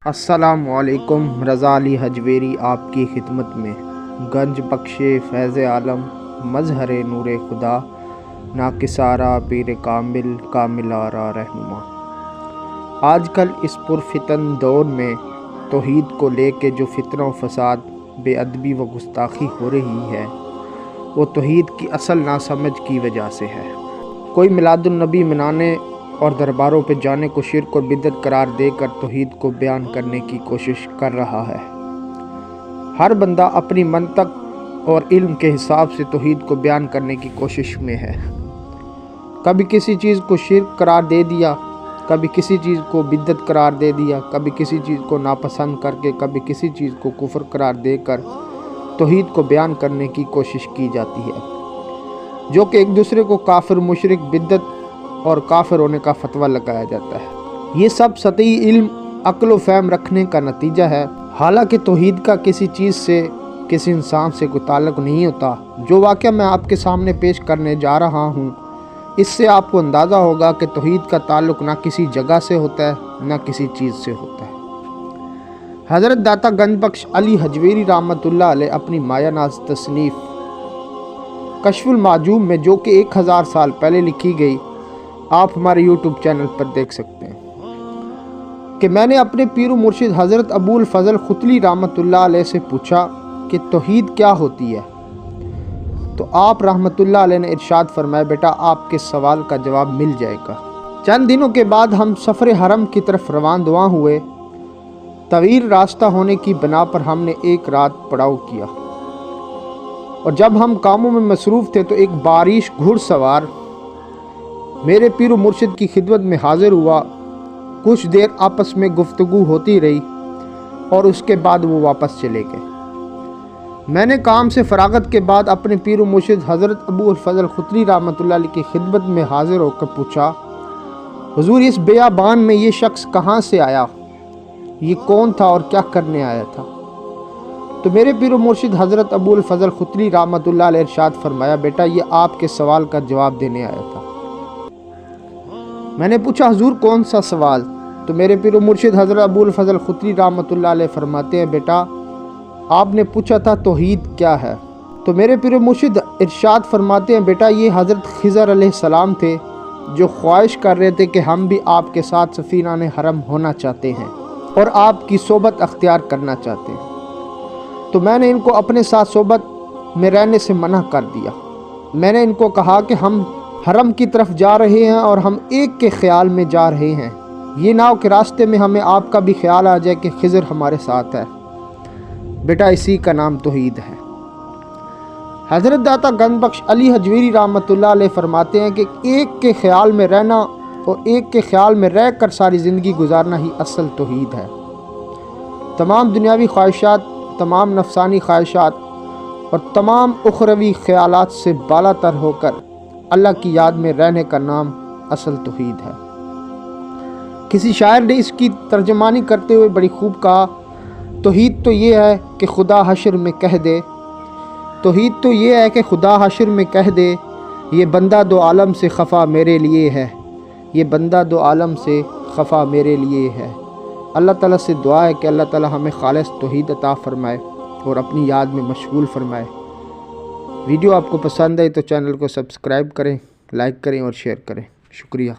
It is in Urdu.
السلام علیکم۔ رضا علی حجویری آپ کی خدمت میں۔ گنج بخش فیض عالم، مظہر نور خدا، ناکسارا پیر کامل، کامل آرا رہنما۔ آج کل اس پرفتن دور میں توحید کو لے کے جو فتنہ و فساد، بے ادبی و گستاخی ہو رہی ہے، وہ توحید کی اصل ناسمجھ کی وجہ سے ہے۔ کوئی میلاد النبی منانے اور درباروں پہ جانے کو شرک اور بدعت قرار دے کر توحید کو بیان کرنے کی کوشش کر رہا ہے۔ ہر بندہ اپنی منطق اور علم کے حساب سے توحید کو بیان کرنے کی کوشش میں ہے۔ کبھی کسی چیز کو شرک قرار دے دیا، کبھی کسی چیز کو بدعت قرار دے دیا، کبھی کسی چیز کو ناپسند کر کے، کبھی کسی چیز کو کفر قرار دے کر توحید کو بیان کرنے کی کوشش کی جاتی ہے، جو کہ ایک دوسرے کو کافر، مشرک، بدعت اور کافر ہونے کا فتویٰ لگایا جاتا ہے۔ یہ سب سطحی علم، عقل و فہم رکھنے کا نتیجہ ہے۔ حالانکہ توحید کا کسی چیز سے، کسی انسان سے کوئی تعلق نہیں ہوتا۔ جو واقعہ میں آپ کے سامنے پیش کرنے جا رہا ہوں، اس سے آپ کو اندازہ ہوگا کہ توحید کا تعلق نہ کسی جگہ سے ہوتا ہے، نہ کسی چیز سے ہوتا ہے۔ حضرت داتا گنج بخش علی حجویری رحمۃ اللہ علیہ اپنی مایہ ناز تصنیف کشف المعجوب میں، جو کہ 1000 سال پہلے لکھی گئی، آپ ہمارے یوٹیوب چینل پر دیکھ سکتے ہیں کہ میں نے اپنے پیر و مرشد حضرت ابو الفضل ختلی رحمۃ اللہ علیہ سے پوچھا کہ توحید کیا ہوتی ہے، تو آپ رحمۃ اللہ علیہ نے ارشاد فرمایا، بیٹا آپ کے سوال کا جواب مل جائے گا۔ چند دنوں کے بعد ہم سفر حرم کی طرف رواں دواں ہوئے۔ طویل راستہ ہونے کی بنا پر ہم نے ایک رات پڑاؤ کیا، اور جب ہم کاموں میں مصروف تھے تو ایک باریش گھڑ سوار میرے پیر و مرشد کی خدمت میں حاضر ہوا۔ کچھ دیر آپس میں گفتگو ہوتی رہی اور اس کے بعد وہ واپس چلے گئے۔ میں نے کام سے فراغت کے بعد اپنے پیر و مرشد حضرت ابو الفضل ختلی رحمۃ اللہ علیہ کی خدمت میں حاضر ہو کر پوچھا، حضور اس بیابان میں یہ شخص کہاں سے آیا؟ یہ کون تھا اور کیا کرنے آیا تھا؟ تو میرے پیر و مرشد حضرت ابو الفضل ختلی رحمۃ اللہ علیہ ارشاد فرمایا، بیٹا یہ آپ کے سوال کا جواب دینے آیا تھا۔ میں نے پوچھا، حضور کون سا سوال؟ تو میرے پیر و مرشد حضرت ابو الفضل ختلی رحمۃ اللہ علیہ فرماتے ہیں، بیٹا آپ نے پوچھا تھا توحید کیا ہے؟ تو میرے پیر و مرشد ارشاد فرماتے ہیں، بیٹا یہ حضرت خضر علیہ السلام تھے، جو خواہش کر رہے تھے کہ ہم بھی آپ کے ساتھ سفینہ حرم ہونا چاہتے ہیں اور آپ کی صحبت اختیار کرنا چاہتے ہیں۔ تو میں نے ان کو اپنے ساتھ صحبت میں رہنے سے منع کر دیا۔ میں نے ان کو کہا کہ ہم حرم کی طرف جا رہے ہیں اور ہم ایک کے خیال میں جا رہے ہیں، یہ نہ ہو کہ راستے میں ہمیں آپ کا بھی خیال آ جائے کہ خضر ہمارے ساتھ ہے۔ بیٹا اسی کا نام توحید ہے۔ حضرت داتا گنج بخش علی حجویری رحمۃ اللہ علیہ فرماتے ہیں کہ ایک کے خیال میں رہنا اور ایک کے خیال میں رہ کر ساری زندگی گزارنا ہی اصل توحید ہے۔ تمام دنیاوی خواہشات، تمام نفسانی خواہشات اور تمام اخروی خیالات سے بالا تر ہو کر اللہ کی یاد میں رہنے کا نام اصل توحید ہے۔ کسی شاعر نے اس کی ترجمانی کرتے ہوئے بڑی خوب کہا، توحید تو یہ ہے کہ خدا حشر میں کہہ دے، توحید تو یہ ہے کہ خدا حشر میں کہہ دے، یہ بندہ دو عالم سے خفا میرے لیے ہے، یہ بندہ دو عالم سے خفا میرے لیے ہے۔ اللہ تعالیٰ سے دعا ہے کہ اللہ تعالیٰ ہمیں خالص توحید عطا فرمائے اور اپنی یاد میں مشغول فرمائے۔ ویڈیو آپ کو پسند آئی تو چینل کو سبسکرائب کریں، لائک کریں اور شیئر کریں۔ شکریہ۔